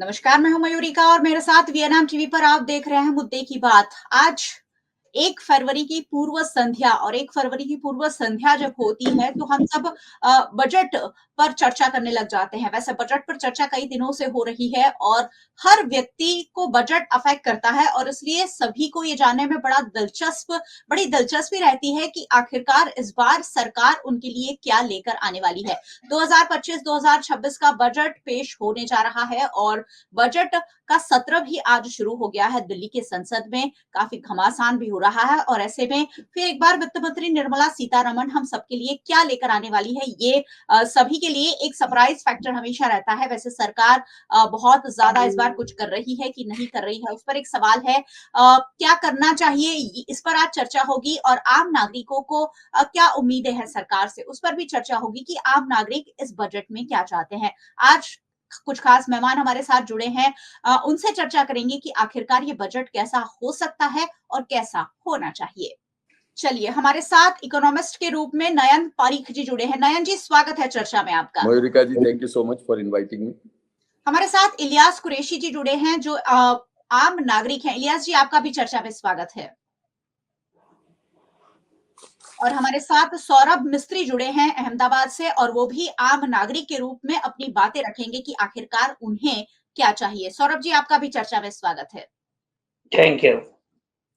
नमस्कार, मैं हूं मयूरिका और मेरे साथ वीएनएम टीवी पर आप देख रहे हैं मुद्दे की बात। आज 1 फरवरी की पूर्व संध्या और 1 फरवरी की पूर्व संध्या जब होती है तो हम सब बजट पर चर्चा करने लग जाते हैं। वैसे बजट पर चर्चा कई दिनों से हो रही है और हर व्यक्ति को बजट अफेक्ट करता है और इसलिए सभी को ये जानने में बड़ी दिलचस्पी रहती है कि आखिरकार इस बार सरकार उनके लिए क्या लेकर आने वाली है। 2025-2026 का बजट पेश होने जा रहा है और बजट का सत्र भी आज शुरू हो गया है दिल्ली के संसद में। काफी घमासान भी हो रहा है और ऐसे में फिर एक बार वित्त मंत्री निर्मला सीतारमण हम सबके लिए क्या लेकर आने वाली है, ये सभी के लिए एक सरप्राइज फैक्टर हमेशा रहता है। वैसे सरकार बहुत ज्यादा इस बार कुछ कर रही है कि नहीं कर रही है, उस पर एक सवाल है। क्या करना चाहिए, इस पर आज चर्चा होगी और आम नागरिकों को क्या उम्मीदें हैं सरकार से, उस पर भी चर्चा होगी कि आम नागरिक इस बजट में क्या चाहते हैं। आज कुछ खास मेहमान हमारे साथ जुड़े हैं, उनसे चर्चा करेंगे कि आखिरकार ये बजट कैसा हो सकता है और कैसा होना चाहिए। चलिए, हमारे साथ इकोनॉमिस्ट के रूप में नयन पारीख जी जुड़े हैं। नयन जी, स्वागत है चर्चा में आपका। Mayurika ji, thank you so much for inviting me. हमारे साथ इलियास कुरैशी जी जुड़े हैं जो आम नागरिक हैं। इलियास जी, आपका भी चर्चा में स्वागत है। और हमारे साथ सौरभ मिस्त्री जुड़े हैं अहमदाबाद से और वो भी आम नागरिक के रूप में अपनी बातें रखेंगे कि आखिरकार उन्हें क्या चाहिए। सौरभ जी, आपका भी चर्चा में स्वागत है। Thank you.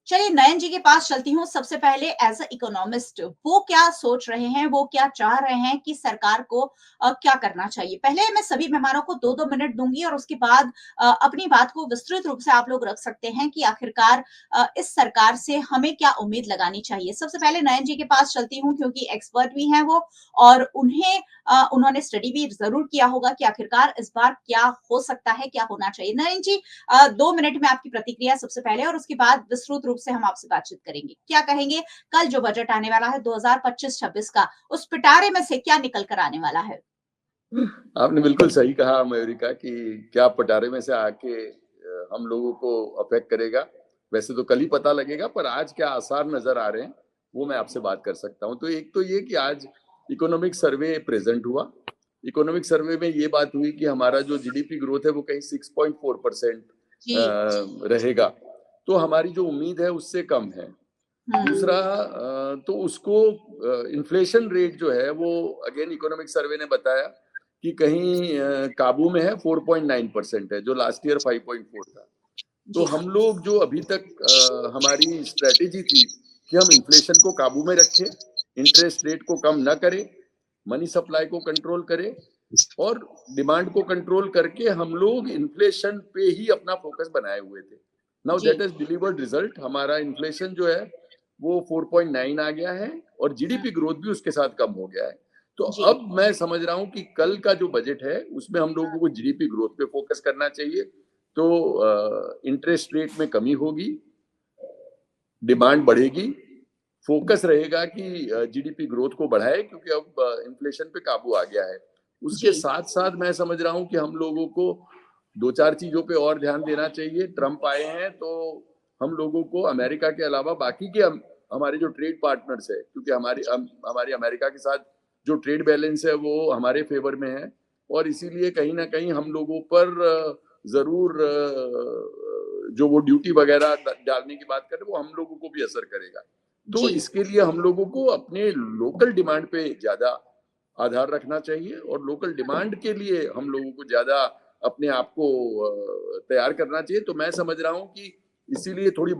चलिए, नयन जी के पास चलती हूँ। सबसे पहले एज अ इकोनॉमिस्ट वो क्या सोच रहे हैं, वो क्या चाह रहे हैं कि सरकार को क्या करना चाहिए। पहले मैं सभी मेहमानों को 2-2 मिनट दूंगी और उसके बाद अपनी बात को विस्तृत रूप से आप लोग रख सकते हैं कि आखिरकार इस सरकार से हमें क्या उम्मीद लगानी चाहिए। सबसे पहले नयन जी के पास चलती हूँ क्योंकि एक्सपर्ट भी हैं वो और उन्होंने स्टडी भी जरूर किया होगा कि आखिरकार इस बार क्या हो सकता है, क्या होना चाहिए। नयन जी, 2 मिनट में आपकी प्रतिक्रिया सबसे पहले और उसके बाद विस्तृत रूप से हम आपसे बातचीत करेंगे। क्या कहेंगे, कल जो बजट आने वाला है 2025-26 का, उस पिटारे में से क्या निकल कर आने वाला है? आपने बिल्कुल सही कहा मयूरिका कि क्या पटारे में से आके हम लोगों को अफेक्ट करेगा। वैसे तो कल ही पता लगेगा, पर आज क्या आसार नजर आ रहे हैं वो मैं आपसे बात कर सकता हूं। तो एक तो ये कि आज इकोनॉमिक सर्वे प्रेजेंट हुआ। इकोनॉमिक सर्वे में ये बात हुई कि हमारा जो जीडीपी ग्रोथ है वो कहीं 6.4% रहेगा, तो हमारी जो उम्मीद है उससे कम है। दूसरा, तो उसको इन्फ्लेशन रेट जो है वो अगेन इकोनॉमिक सर्वे ने बताया कि कहीं काबू में है, 4.9% है, जो लास्ट ईयर 5.4 था। तो हम लोग जो अभी तक हमारी स्ट्रेटेजी थी कि हम इन्फ्लेशन को काबू में रखें, इंटरेस्ट रेट को कम ना करें, मनी सप्लाई को कंट्रोल करें और डिमांड को कंट्रोल करके हम लोग इन्फ्लेशन पे ही अपना फोकस बनाए हुए थे। Now that is delivered result. हमारा इन्फ्लेशन जो है वो 4.9 आ गया है और जीडीपी ग्रोथ भी उसके साथ कम हो गया है। तो अब मैं समझ रहा हूं कि कल का जो बजट है उसमें हम लोगों को जीडीपी ग्रोथ पे फोकस करना चाहिए। तो इंटरेस्ट रेट में कमी होगी, डिमांड बढ़ेगी, फोकस रहेगा कि जीडीपी ग्रोथ को बढ़ाए क्योंकि अब इन्फ्लेशन पे काबू आ गया है। उसके साथ साथ मैं समझ रहा हूं कि हम लोगों को 2-4 चीजों पे और ध्यान देना चाहिए। ट्रम्प आए हैं तो हम लोगों को अमेरिका के अलावा बाकी के हमारे जो ट्रेड पार्टनर्स है, क्योंकि हमारी अमेरिका के साथ जो ट्रेड बैलेंस है वो हमारे फेवर में है और इसीलिए कहीं ना कहीं हम लोगों पर जरूर जो वो ड्यूटी वगैरह डालने की बात करें वो हम लोगों को भी असर करेगा। तो इसके लिए हम लोगों को अपने लोकल डिमांड पे ज्यादा आधार रखना चाहिए और लोकल डिमांड के लिए हम लोगों को ज्यादा अपने आप को तैयार करना चाहिए। तो मैं समझ रहा हूँ कि इसीलिए थोड़ी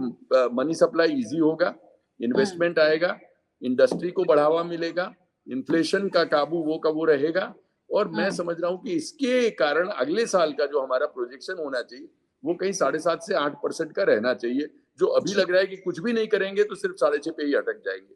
मनी सप्लाई इजी होगा, इन्वेस्टमेंट आएगा, इंडस्ट्री को बढ़ावा मिलेगा, इन्फ्लेशन का काबू वो का वो रहेगा और मैं समझ रहा हूँ कि इसके कारण अगले साल का जो हमारा प्रोजेक्शन होना चाहिए वो कहीं 7.5 से 8% का रहना चाहिए। जो अभी लग रहा है कि कुछ भी नहीं करेंगे तो सिर्फ 6.5 पे ही अटक जाएंगे।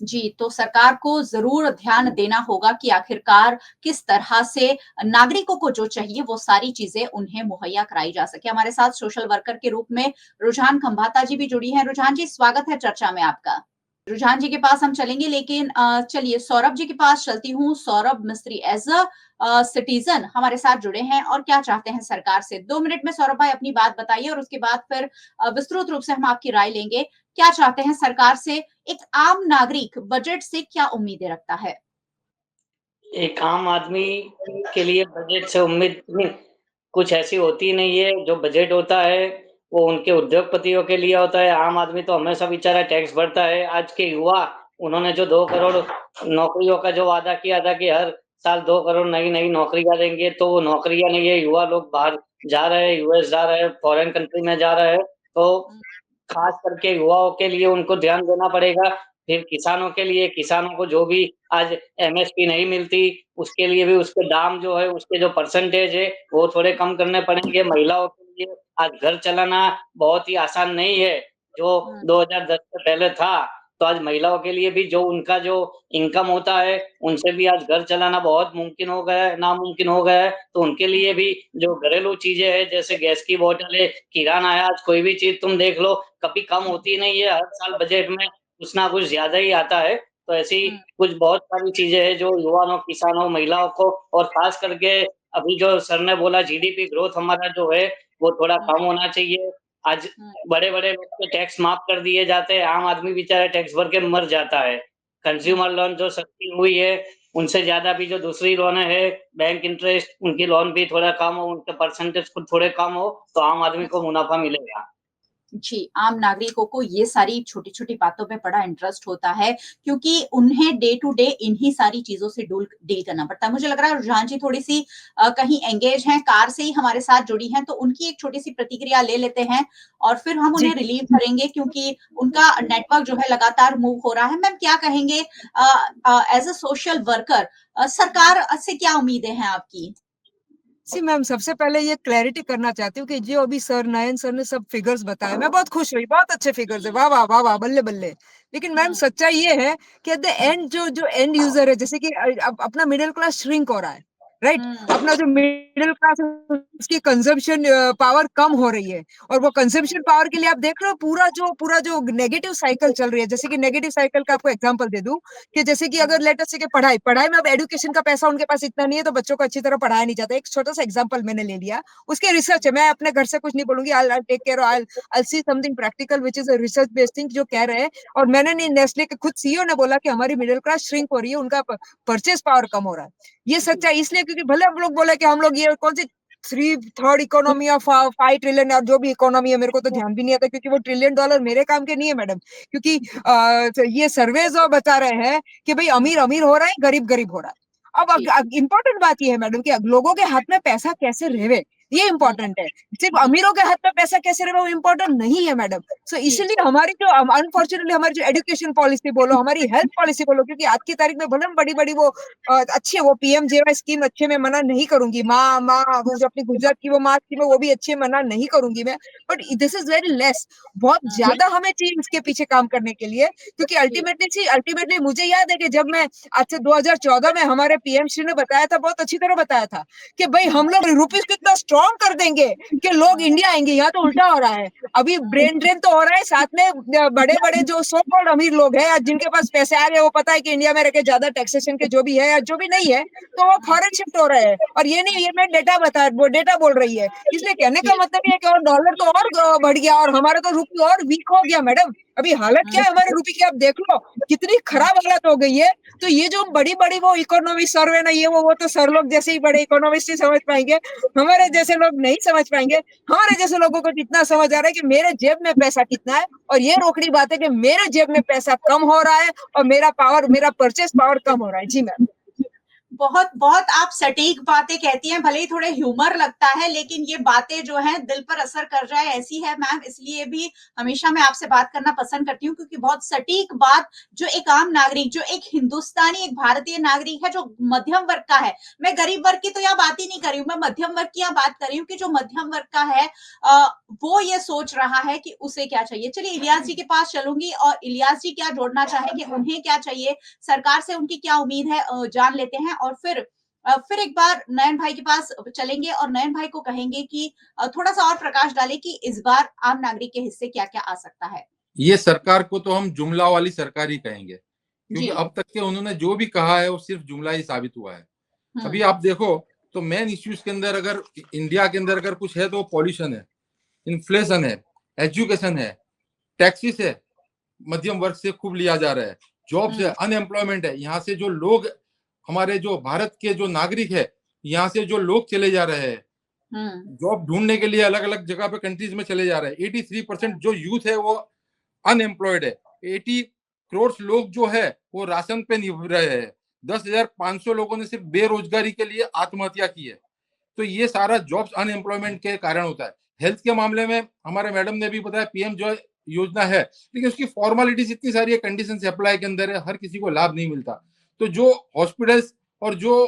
जी, तो सरकार को जरूर ध्यान देना होगा कि आखिरकार किस तरह से नागरिकों को जो चाहिए वो सारी चीजें उन्हें मुहैया कराई जा सके। हमारे साथ सोशल वर्कर के रूप में रुझान खंभाता जी भी जुड़ी हैं। रुझान जी, स्वागत है चर्चा में आपका। रुझान जी के पास हम चलेंगे लेकिन चलिए सौरभ जी के पास चलती हूँ। सौरभ मिस्त्री एज अ सिटीजन हमारे साथ जुड़े हैं और क्या चाहते हैं सरकार से। 2 मिनट में सौरभ भाई अपनी बात बताइए और उसके बाद फिर विस्तृत रूप से हम आपकी राय लेंगे। क्या चाहते हैं सरकार से, एक आम नागरिक बजट से क्या उम्मीदें रखता है? एक आम आदमी के लिए बजट से उम्मीद कुछ ऐसी होती नहीं है। जो बजट होता है वो उनके उद्योगपतियों के लिए होता है। आम आदमी तो हमेशा बेचारा टैक्स भरता है। आज के युवा, उन्होंने जो 2 करोड़ नौकरियों का जो वादा किया था कि हर साल 2 करोड़ नई-नई नौकरियाँ देंगे, तो वो नौकरियाँ नहीं है। युवा लोग बाहर जा रहे हैं, यूएस जा रहे हैं, फॉरेन कंट्री में जा रहे हैं। तो हुँ, खास करके युवाओं के लिए उनको ध्यान देना पड़ेगा। फिर किसानों के लिए, किसानों को जो भी आज एमएसपी नहीं मिलती, उसके लिए भी उसके दाम जो है, उसके जो परसेंटेज है, वो थोड़े कम करने पड़ेंगे। महिलाओं के लिए आज घर चलाना बहुत ही आसान नहीं है। जो हुँ, 2010 से पहले था, तो आज महिलाओं के लिए भी जो उनका जो इनकम होता है, उनसे भी आज घर चलाना बहुत मुमकिन हो गया है, नामुमकिन हो गया है। तो उनके हुँ, लिए भी जो घरेलू चीज़ें हैं, जैसे गैस की बॉटल है, किराना है, आज कोई भी चीज़ तुम देख लो, कभी कम हुँ, होती नहीं है। हर साल बजट में कुछ ना कुछ ज़्यादा ही आता है। तो ऐसी हुँ, कुछ बहुत सारी चीज़ें हैं जो युवाओं, किसानों, महिलाओं को, और खास करके अभी जो सर ने बोला जीडीपी ग्रोथ हमारा जो है, वो थोड़ा हुँ, कम होना चाहिए। आज हुँ, बड़े-बड़े लोग के टैक्स माफ़ कर दिए जाते हैं, आम आदमी बेचारा टैक्स भर के मर जाता है। हुँ। कंज़्यूमर लोन जो सस्ती हुई है, उनसे ज़्यादा भी जो दूसरी लोनें हैं, बैंक इंटरेस्ट, उनकी लोन भी थोड़ा कम हो, उनके परसेंटेज खुद थोड़े कम हो, तो आम आदमी को मुनाफ़ा मिलेगा। जी, आम नागरिकों को ये सारी छोटी-छोटी बातों में बड़ा इंटरेस्ट होता है, क्योंकि उन्हें डे टू डे इन्हीं सारी चीज़ों से डील करना पड़ता है। मुझे लग रहा है रुझान जी थोड़ी-सी कहीं एंगेज हैं, कार से ही हमारे साथ जुड़ी हैं, तो उनकी एक छोटी-सी प्रतिक्रिया ले लेते हैं और फिर हम जी, उन्हें रिलीव करेंगे क्योंकि उनका नेटवर्क जो है लगातार मूव हो रहा है। मैम क्या कहेंगे एज़ अ सोशल वर्कर सरकार से क्या उम्मीदें हैं आपकी? जी मैम, सबसे पहले ये क्लैरिटी करना चाहती हूँ कि जो अभी सर नयन सर ने सब फिगर्स बताए, मैं बहुत खुश हुई, बहुत अच्छे फिगर्स है, वाह, वाह, वाह, वाह, बल्ले-बल्ले। लेकिन मैम हुँ, सच्चाई ये है कि एट द हुँ, एंड जो एंड यूज़र है, जैसे कि अब अपना मिडल क्लास श्रिंक हो रहा है, राइट? हुँ, अपना जो मिडल क्लास है, उसकी कंज़म्पशन पावर कम हो रही है और वो कंज़म्पशन पावर के लिए आप देख रहे हो पूरा जो नेगेटिव साइकिल चल रही है, जैसे कि नेगेटिव साइकिल का आपको एग्ज़ाम्पल दे दूँ कि जैसे कि हुँ, अगर लेट अस से कि पढ़ाई में अब एजुकेशन का पैसा उनके पास इतना नहीं है, तो बच्चों को अच्छी तरह पढ़ाया नहीं जाता। एक छोटा-सा एग्ज़ाम्पल मैंने ले लिया। उसकी रिसर्च है, मैं अपने घर से कुछ नहीं बोलूँगी, I will take care, I will see something practical which is a research based thing जो कह रहे हैं और मैंने नहीं, नेस्ले के खुद सीईओ ने बोला कि हमारी मिडल क्लास श्रिंक हो रही है, उनका परचेज़ पावर कम हो रहा है। ये सच्चाई इसलिए क्योंकि भले हम लोग बोले कि हम लोग ये कौन सी थर्ड इकोनॉमी ऑफ 5 ट्रिलियन और जो भी इकोनॉमी है मेरे को तो ध्यान भी नहीं आता क्योंकि वो ट्रिलियन डॉलर मेरे काम के नहीं है मैडम। क्योंकि ये सर्वेज बता रहे हैं कि भाई हुँ, अमीर अमीर हो रहा है, गरीब गरीब हो रहा है। अब जी, इम्पोर्टेंट बात ये है मैडम कि लोगों के हाथ में पैसा कैसे रहे, ये हुँ, इम्पोर्टेंट है। सिर्फ हुँ, अमीरों के हाथ में पैसा कैसे रहे वो इम्पोर्टेंट नहीं है मैडम। सो जी, इसीलिए हमारी जो अनफॉर्चुनेटली हमारी जो एजुकेशन पॉलिसी बोलो, हमारी हेल्थ पॉलिसी बोलो क्योंकि आज की तारीख में भले हम बड़ी-बड़ी वो अच्छी है वो पीएमजेवाई स्कीम अच्छे में मना नहीं करूँगी। माँ वो जो अपनी गुजरात की वो माँ स्कीम है वो भी अच्छी है, मना नहीं करूँगी मैं। But this is very less, बहुत हुँ, ज़्यादा हमें चाहिए इसके पीछे काम करने के लिए क्योंकि जी, अल्टीमेटली मुझे याद है कि जब मैं आज से 2014 में हमारे पीएम श्री ने बताया था, बहुत अच्छी तरह बताया था कि भई हुँ, हम लोग रुपीज़ को इतना स्ट्रॉन्ग कर देंगे कि लोग हुँ, इंडिया आएँगे, यहाँ तो उल्टा हो रहा है। अभी ब्रेन ड्रेन तो हो रहा है, साथ में बड़े-बड़े जो सो कॉल्ड अमीर लोग हैं, जिनके पास पैसे आ गए, वो पता है कि इंडिया में रह के ज़्यादा टैक्सेशन के जो भी है या जो भी नहीं है, तो वो हुँ, फॉरेन शिफ्ट हो रहे हैं। और ये नहीं, ये मैं डेटा बोल रही है। इसलिए कहने जी, का मतलब ये है कि और डॉलर तो और बढ़ गया और हमारा तो रुपया और वीक हो गया मैडम। अभी हालत क्या हुँ, है हमारे रुपये की आप देख लो, कितनी हुँ, खराब हालत हो गई है। तो ये जो बड़ी-बड़ी वो इकोनॉमी सर्वे नहीं है वो तो सर लोग जैसे ही बड़े इकोनॉमिस्ट ही समझ पाएँगे। हमारे हुँ, जैसे लोग नहीं समझ पाएँगे। हमारे जैसे लोगों को जितना समझ आ रहा है कि मेरे जेब में पैसा कितना है और ये रोकड़ी बात है कि मेरे जेब में पैसा कम हो रहा है और मेरा परचेज़ पावर कम हो रहा है। जी मैम। बहुत बहुत आप सटीक बातें कहती हैं, भले ही थोड़े ह्यूमर लगता है, लेकिन ये बातें जो हैं दिल पर असर कर जाए ऐसी है मैम, इसलिए भी हमेशा मैं आपसे बात करना पसंद करती हूँ क्योंकि बहुत सटीक बात जो एक आम नागरिक, जो एक हिंदुस्तानी, एक भारतीय नागरिक है, जो मध्यम वर्ग का है, मैं गरीब वर्ग की तो यहाँ बात ही नहीं कर रही हूँ, मैं मध्यम वर्ग की यहाँ बात कर रही हूँ कि जो मध्यम वर्ग का है वो ये सोच रहा है कि उसे क्या चाहिए। चलिए इलियास जी के पास चलूंगी और इलियास जी क्या जोड़ना चाहेंगे, उन्हें क्या चाहिए, सरकार से उनकी क्या उम्मीद है, जान लेते हैं और फिर एक बार नयन भाई के पास चलेंगे और नयन भाई को कहेंगे कि थोड़ा-सा और प्रकाश डालें कि इस बार आम नागरिक के हिस्से क्या-क्या आ सकता है? ये सरकार को तो हम जुमला वाली सरकार ही कहेंगे, क्योंकि जी। अब तक के उन्होंने जो भी कहा है वो सिर्फ जुमला ही साबित हुआ है। हुँ, अभी आप देखो तो मेन इश्यूज के अंदर अगर इंडिया के अंदर अगर कुछ है तो पॉल्यूशन है, इन्फ्लेशन है, एजुकेशन है, टैक्सेस है, मध्यम वर्ग से खूब लिया जा रहा है, जॉब्स है, हुँ, अनएम्प्लॉयमेंट है। यहाँ से जो लोग हमारे जो भारत के जो नागरिक है, यहाँ से जो लोग चले जा रहे हैं, जॉब ढूंढने के लिए अलग अलग जगह पे कंट्रीज में चले जा रहे हैं। 83% जो यूथ है वो अनएम्प्लॉयड है। 80 करोड़ लोग जो है वो राशन पे निर्भर रहे हैं। 10,500 लोगों ने सिर्फ बेरोजगारी के लिए आत्महत्या की है। तो ये सारा जॉब्स अनएम्प्लॉयमेंट के कारण होता है। हेल्थ के मामले में हमारे मैडम ने भी बताया, पीएम जो योजना है, लेकिन उसकी फॉर्मेलिटीज इतनी सारी है, कंडीशन अप्लाई के अंदर है, हर किसी को लाभ नहीं मिलता। तो जो हॉस्पिटल्स और जो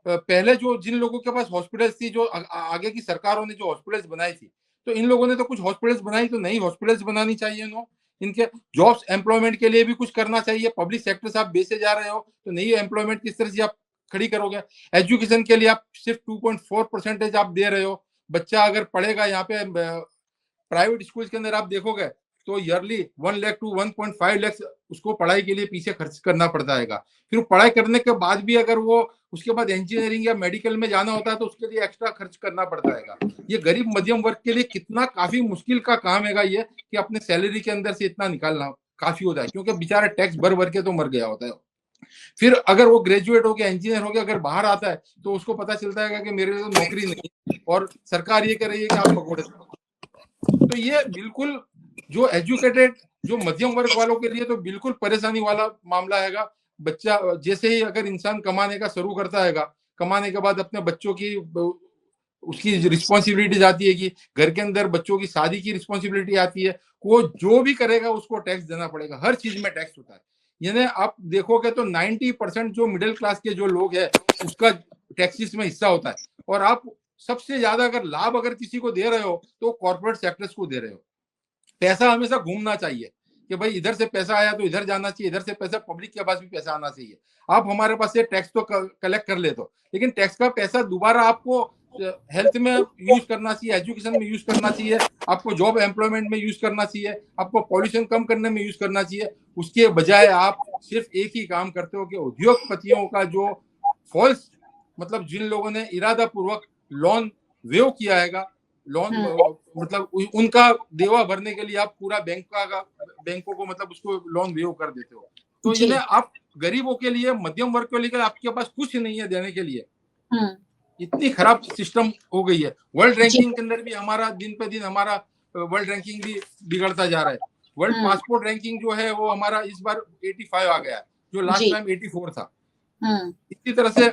पहले जो जिन लोगों के पास हॉस्पिटल्स थी, जो आगे की सरकारों ने जो हॉस्पिटल्स बनाई थी, तो इन लोगों ने तो कुछ हॉस्पिटल्स बनाई, तो नई हॉस्पिटल्स बनानी चाहिए इनके जॉब्स एम्प्लॉयमेंट के लिए भी कुछ करना चाहिए। पब्लिक सेक्टर से आप बेचे जा रहे हो तो नई एम्प्लॉयमेंट किस तरह से आप खड़ी करोगे? एजुकेशन के लिए आप सिर्फ 2.4% आप दे रहे हो। बच्चा अगर पढ़ेगा यहाँ पे प्राइवेट स्कूल के अंदर आप देखोगे तो ईयरली 1 लाख टू 1.5 लाख उसको पढ़ाई के लिए पीछे खर्च करना पड़ता है। फिर पढ़ाई करने के बाद भी अगर वो उसके बाद इंजीनियरिंग या मेडिकल में जाना होता है तो उसके लिए एक्स्ट्रा खर्च करना पड़ता है। ये गरीब मध्यम वर्ग के लिए कितना काफी मुश्किल का काम है ये कि अपने सैलरी के अंदर से इतना निकालना काफी होता है, क्योंकि बेचारा टैक्स भर भर के तो मर गया होता है। फिर अगर वो ग्रेजुएट हो गया, इंजीनियर हो गया, अगर बाहर आता है तो उसको पता चलता है कि मेरे लिए तो नौकरी नहीं और सरकार ये कह रही है कि आप पकौड़े। तो ये बिल्कुल जो एजुकेटेड जो मध्यम वर्ग वालों के लिए तो बिल्कुल परेशानी वाला मामला है। बच्चा जैसे ही अगर इंसान कमाने का शुरू करता है, कमाने के बाद अपने बच्चों की उसकी रिस्पॉन्सिबिलिटीज आती है कि घर के अंदर बच्चों की शादी की रिस्पॉन्सिबिलिटी आती है। वो जो भी करेगा उसको टैक्स देना पड़ेगा, हर चीज में टैक्स होता है। यानी आप देखोगे तो 90% जो मिडिल क्लास के जो लोग हैं उसका टैक्सेस में हिस्सा होता है। और आप सबसे ज्यादा अगर लाभ अगर किसी को दे रहे हो तो कॉर्पोरेट सेक्टर्स को दे रहे हो। पैसा हमेशा घूमना चाहिए कि भाई इधर से पैसा आया तो इधर जाना चाहिए, इधर से पैसा पब्लिक के पास भी पैसा आना चाहिए। आप हमारे पास से टैक्स तो कलेक्ट कर ले दो, लेकिन टैक्स का पैसा दोबारा आपको हेल्थ में यूज करना चाहिए, एजुकेशन में यूज करना चाहिए, आपको जॉब एम्प्लॉयमेंट में यूज करना चाहिए, आपको पॉल्यूशन कम करने में यूज करना चाहिए। उसके बजाय आप सिर्फ एक ही काम करते हो कि उद्योगपतियों का जो फॉल्स मतलब जिन लोगों ने इरादा पूर्वक लोन वेव किया है, लोन मतलब उनका देवा भरने के लिए आप पूरा बैंकों को मतलब उसको लोन वेव कर देते हो। तो ये आप गरीबों के लिए, मध्यम वर्ग के लिए आपके पास कुछ नहीं है देने के लिए। इतनी खराब सिस्टम हो गई है। वर्ल्ड रैंकिंग के अंदर भी हमारा दिन पे दिन हमारा वर्ल्ड रैंकिंग भी बिगड़ता जा रहा है। वर्ल्ड पासपोर्ट रैंकिंग जो है वो हमारा इस बार 85 आ गया है, जो लास्ट टाइम 84 था। इसी तरह से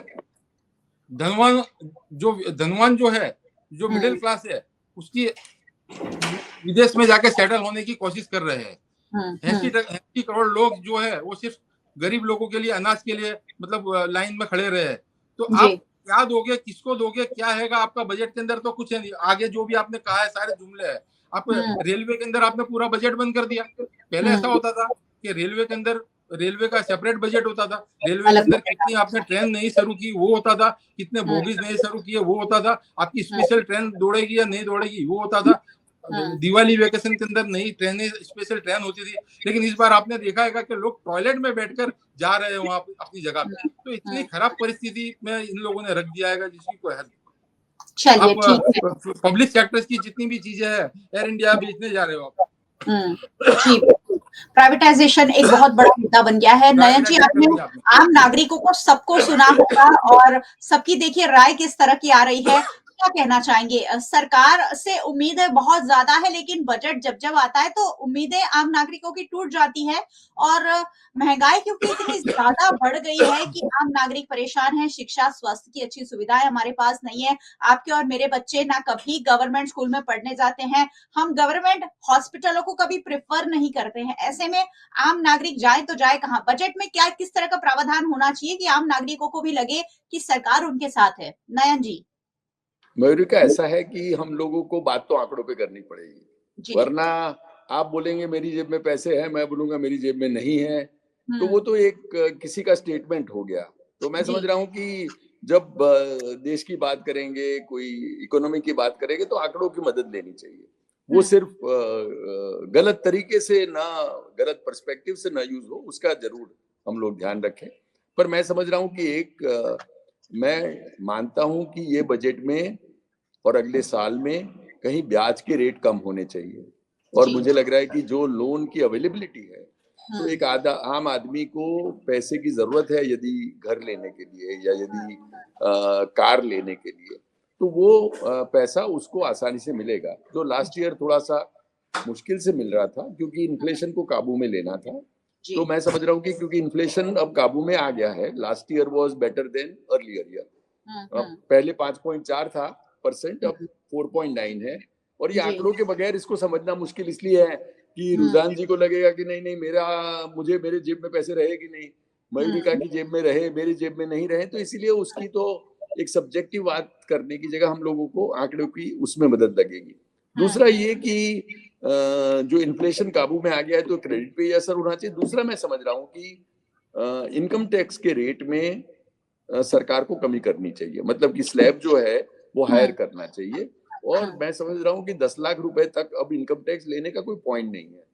धनवान जो है, जो मिडिल क्लास है, उसकी विदेश में जाके सेटल होने की कोशिश कर रहे हैं। 80 करोड़ लोग जो है वो सिर्फ गरीब लोगों के लिए, अनाज के लिए मतलब लाइन में खड़े रहे हैं। तो आप क्या दोगे, किसको दोगे, क्या हैगा आपका बजट के अंदर? तो कुछ है नहीं। आगे जो भी आपने कहा है सारे जुमले हैं। आप रेलवे के अंदर आपने पूरा बजट बंद कर दिया। पहले ऐसा होता था कि रेलवे के अंदर रेलवे का सेपरेट बजट होता था। रेलवे के अंदर कितनी आपने ट्रेन नहीं शुरू की वो होता था, कितने बोगीज नहीं शुरू किए वो होता था, आपकी स्पेशल ट्रेन दौड़ेगी या नहीं दौड़ेगी वो होता था। दिवाली वेकेशन के अंदर नई ट्रेनें, स्पेशल ट्रेन होती थी। लेकिन इस बार आपने देखा है कि लोग टॉयलेट में बैठकर जा रहे हैं वहां अपनी जगह पे। तो इतनी खराब परिस्थिति में इन लोगों ने रख दिया है जिसकी कोई हद। पब्लिक सेक्टर्स की जितनी भी चीजें है एयर इंडिया बेचने जा रहे हो आप। प्राइवेटाइजेशन एक बहुत बड़ा मुद्दा बन गया है। नयन जी, आपने आम नागरिकों को सबको सुना होगा और सबकी देखिए राय किस तरह की आ रही है, क्या कहना चाहेंगे? सरकार से उम्मीदें बहुत ज्यादा है, लेकिन बजट जब आता है तो उम्मीदें आम नागरिकों की टूट जाती है। और महंगाई क्योंकि इतनी ज्यादा बढ़ गई है कि आम नागरिक परेशान है। शिक्षा, स्वास्थ्य की अच्छी सुविधाएं हमारे पास नहीं है। आपके और मेरे बच्चे ना कभी गवर्नमेंट स्कूल में पढ़ने जाते हैं, हम गवर्नमेंट हॉस्पिटलों को कभी प्रेफर नहीं करते हैं। ऐसे में आम नागरिक जाए तो जाए कहां? बजट में क्या किस तरह का प्रावधान होना चाहिए कि आम नागरिकों को भी लगे कि सरकार उनके साथ है? नयन जी। मयूरी का ऐसा है कि हम लोगों को बात तो आंकड़ों पे करनी पड़ेगी, वरना आप बोलेंगे मेरी जेब में पैसे हैं, मैं बोलूंगा मेरी जेब में नहीं है, तो वो तो एक किसी का स्टेटमेंट हो गया। तो मैं समझ रहा हूँ कि जब देश की बात करेंगे, कोई इकोनॉमी की बात करेंगे तो आंकड़ों की मदद लेनी चाहिए। वो सिर्फ गलत तरीके से ना, गलत पर्सपेक्टिव से ना यूज हो, उसका जरूर हम लोग ध्यान रखें। पर मैं समझ रहा हूँ कि मैं मानता हूं कि ये बजट में और अगले साल में कहीं ब्याज के रेट कम होने चाहिए। और मुझे लग रहा है कि जो लोन की अवेलेबिलिटी है, तो एक आम आदमी को पैसे की जरूरत है यदि घर लेने के लिए या यदि कार लेने के लिए, तो वो पैसा उसको आसानी से मिलेगा। जो लास्ट ईयर थोड़ा सा मुश्किल से मिल रहा था क्योंकि इन्फ्लेशन को काबू में लेना था, जी। तो मैं समझ रहा हूँ कि क्योंकि इन्फ्लेशन अब काबू में आ गया है, last year was better than earlier year. अब पहले 5.4 था परसेंट, अब 4.9 है। और ये जी। आंकड़ों के बगैर इसको समझना मुश्किल इसलिए है कि रुझान जी को लगेगा कि नहीं नहीं मुझे मेरे जेब में पैसे रहे कि नहीं, मयूरिका की जेब में रहे, मेरी जेब में नहीं रहे, तो इसीलिए उसकी तो एक सब्जेक्टिव बात करने की जगह हम लोगों को आंकड़ों की उसमें मदद लगेगी। दूसरा ये कि जो इन्फ्लेशन काबू में आ गया है तो क्रेडिट पे ये असर होना चाहिए। दूसरा मैं समझ रहा हूँ कि इनकम टैक्स के रेट में सरकार को कमी करनी चाहिए, मतलब कि स्लैब जो है वो हायर करना चाहिए। और मैं समझ रहा हूँ कि 10 लाख रुपए तक अब इनकम टैक्स लेने का कोई पॉइंट नहीं है,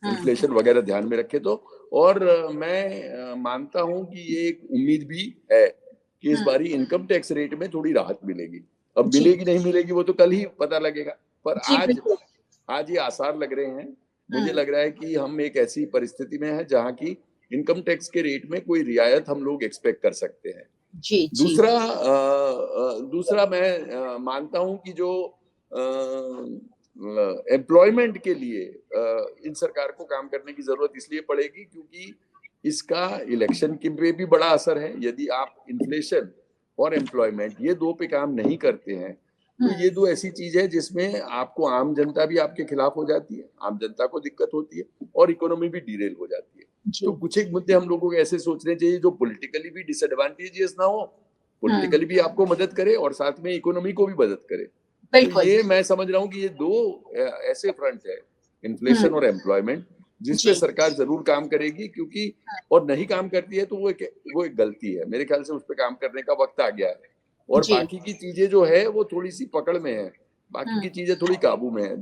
इन्फ्लेशन वगैरह ध्यान में रखे तो। और मैं मानता हूँ कि ये एक उम्मीद भी है कि इस बारी इनकम टैक्स रेट में थोड़ी राहत मिलेगी। अब जी। मिलेगी नहीं मिलेगी वो तो कल ही पता लगेगा, पर जी, बिल्कुल। आज ये आसार लग रहे हैं। मुझे लग रहा है कि हम एक ऐसी परिस्थिति में है जहाँ की इनकम टैक्स के रेट में कोई रियायत हम लोग एक्सपेक्ट कर सकते हैं। जी, जी। दूसरा मैं मानता हूं कि जो एम्प्लॉयमेंट के लिए इन सरकार को काम करने की जरूरत इसलिए पड़ेगी क्योंकि इसका इलेक्शन के पे भी बड़ा असर है। यदि आप इन्फ्लेशन और एम्प्लॉयमेंट ये दो पे काम नहीं करते हैं तो ये दो ऐसी चीज है जिसमें आपको आम जनता भी आपके खिलाफ हो जाती है, आम जनता को दिक्कत होती है और इकोनॉमी भी डीरेल हो जाती है। जी। तो कुछ एक मुद्दे हम लोगों को ऐसे सोचने चाहिए जो पॉलिटिकली भी डिसएडवांटेजियस ना हो, पॉलिटिकली भी आपको मदद करे और साथ में इकोनॉमी को भी मदद करे। तो बिल्कुल। ये मैं समझ रहा हूँ कि ये दो ऐसे फ्रंट है, इन्फ्लेशन और एम्प्लॉयमेंट, जिसपे जी। सरकार जरूर काम करेगी क्योंकि और नहीं काम करती है तो वो एक गलती है। मेरे ख्याल से उस पर काम करने का वक्त आ गया है। और जी। बाकी की चीजें जो है वो थोड़ी सी पकड़ में है, बाकी की चीजें थोड़ी काबू में है।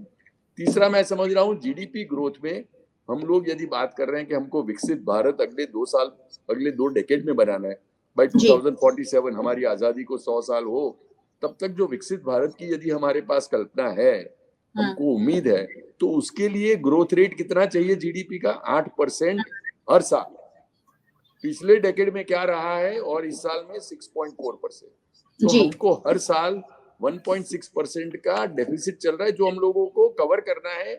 तीसरा मैं समझ रहा हूँ जीडीपी ग्रोथ में हम लोग यदि बात कर रहे हैं कि हमको विकसित भारत अगले 2 डेकेड में बनाना है, बाय जी। 2047 हमारी आजादी को 100 साल हो, तब तक जो विकसित भारत की यदि हमारे पास कल्पना है, हमको उम्मीद है, तो उसके लिए ग्रोथ रेट कितना चाहिए जीडीपी का? 8% हर साल। पिछले डेकेड में क्या रहा है और इस साल में 6.4%। तो जी। हमको हर साल 1.6% का डेफिसिट चल रहा है जो हम लोगों को कवर करना है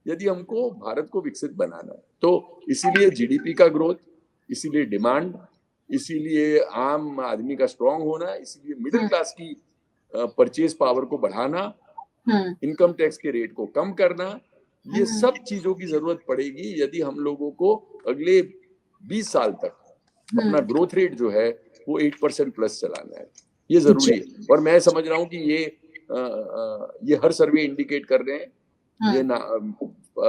यदि हमको भारत को विकसित बनाना है। तो इसीलिए जीडीपी का ग्रोथ, इसीलिए डिमांड, इसीलिए आम आदमी का स्ट्रांग होना, इसीलिए मिडिल क्लास की परचेज पावर को बढ़ाना, इनकम टैक्स के रेट को कम करना, ये सब चीजों की जरूरत पड़ेगी यदि हम लोगों को अगले 20 साल तक अपना ग्रोथ रेट जो है वो 8% प्लस चलाना है। ये जरूरी है। और मैं समझ रहा हूँ कि ये हर सर्वे इंडिकेट कर रहे हैं, ये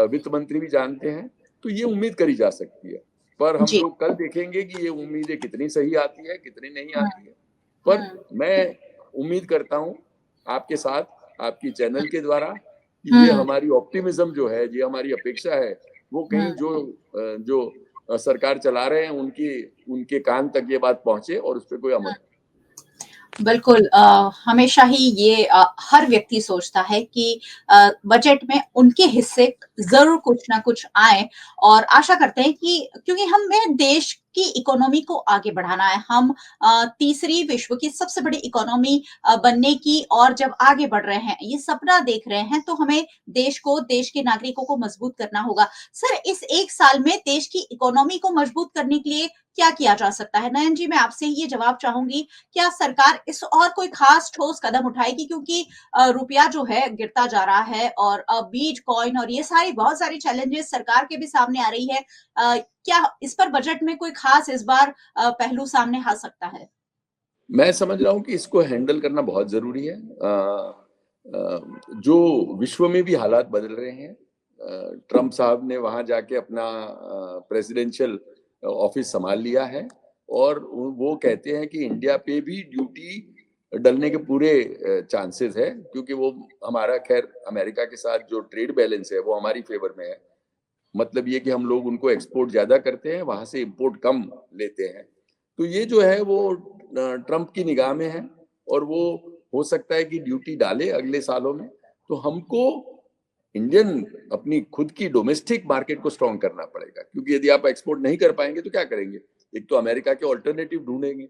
वित्त मंत्री भी जानते हैं, तो ये उम्मीद करी जा सकती है। पर हम लोग कल देखेंगे कि ये उम्मीदें कितनी सही आती है, कितनी नहीं आती है। पर मैं उम्मीद करता हूँ आपके साथ, आपकी चैनल के द्वारा, कि ये हमारी ऑप्टिमिज्म जो है, ये हमारी अपेक्षा है, वो कहीं जो सरकार चला रहे हैं उनके कान तक ये बात पहुंचे और उस पर कोई अमल। बिल्कुल। हमेशा ही ये हर व्यक्ति सोचता है कि बजट में उनके हिस्से जरूर कुछ ना कुछ आए और आशा करते हैं कि क्योंकि हमें देश की इकोनॉमी को आगे बढ़ाना है, हम तीसरी विश्व की सबसे बड़ी इकोनॉमी बनने की और जब आगे बढ़ रहे हैं, ये सपना देख रहे हैं, तो हमें देश के नागरिकों को मजबूत करना होगा। सर, इस 1 साल में देश की इकोनॉमी को मजबूत करने के लिए क्या किया जा सकता है? नयन जी, मैं आपसे ये जवाब चाहूंगी, क्या सरकार इस और कोई खास ठोस कदम उठाएगी? क्योंकि रुपया जो है गिरता जा रहा है और बीज कॉइन और ये सारी बहुत सारी चैलेंजेस सरकार के भी सामने आ रही है। क्या इस पर बजट में कोई खास इस बार पहलू सामने आ सकता है? मैं समझ रहा हूँ कि इसको हैंडल करना बहुत जरूरी है। जो विश्व में भी हालात बदल रहे हैं, ट्रम्प साहब ने वहां जाके अपना प्रेसिडेंशियल ऑफिस संभाल लिया है और वो कहते हैं कि इंडिया पे भी ड्यूटी डलने के पूरे चांसेस है, क्योंकि वो हमारा, खैर अमेरिका के साथ जो ट्रेड बैलेंस है वो हमारी फेवर में है। मतलब ये कि हम लोग उनको एक्सपोर्ट ज्यादा करते हैं, वहां से इंपोर्ट कम लेते हैं। तो ये जो है वो ट्रम्प की निगाह में है और वो हो सकता है कि ड्यूटी डाले अगले सालों में। तो हमको इंडियन अपनी खुद की डोमेस्टिक मार्केट को स्ट्रॉन्ग करना पड़ेगा, क्योंकि यदि आप एक्सपोर्ट नहीं कर पाएंगे तो क्या करेंगे? एक तो अमेरिका के ऑल्टरनेटिव ढूंढेंगे,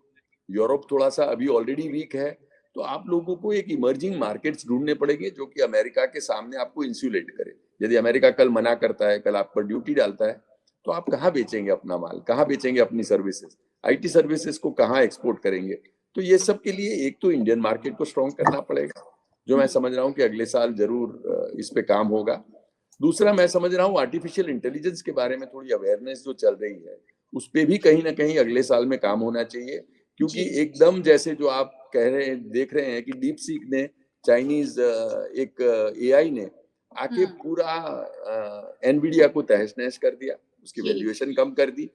यूरोप थोड़ा सा अभी ऑलरेडी वीक है, तो आप लोगों को एक इमर्जिंग मार्केट्स ढूंढने पड़ेंगे जो कि अमेरिका के सामने आपको इंसुलेट करे। यदि अमेरिका कल मना करता है, कल आप पर ड्यूटी डालता है, तो आप कहाँ बेचेंगे अपना माल, कहाँ बेचेंगे अपनी सर्विसेज, आईटी सर्विसेज को कहाँ एक्सपोर्ट करेंगे। तो ये सब के लिए एक तो इंडियन मार्केट को स्ट्रॉन्ग करना पड़ेगा, जो मैं समझ रहा हूँ कि अगले साल जरूर इस पे काम होगा। दूसरा, मैं समझ रहा हूँ आर्टिफिशियल इंटेलिजेंस के बारे में थोड़ी अवेयरनेस जो चल रही है, उस पे भी कहीं ना कहीं अगले साल में काम होना चाहिए, क्योंकि जी। एकदम जैसे जो आप कह रहे हैं, देख रहे हैं कि डीप सीक ने, चाइनीज एक एआई ने आके पूरा एनवीडिया को तहस नहस कर दिया, उसकी जी। वैल्यूएशन कम कर दी।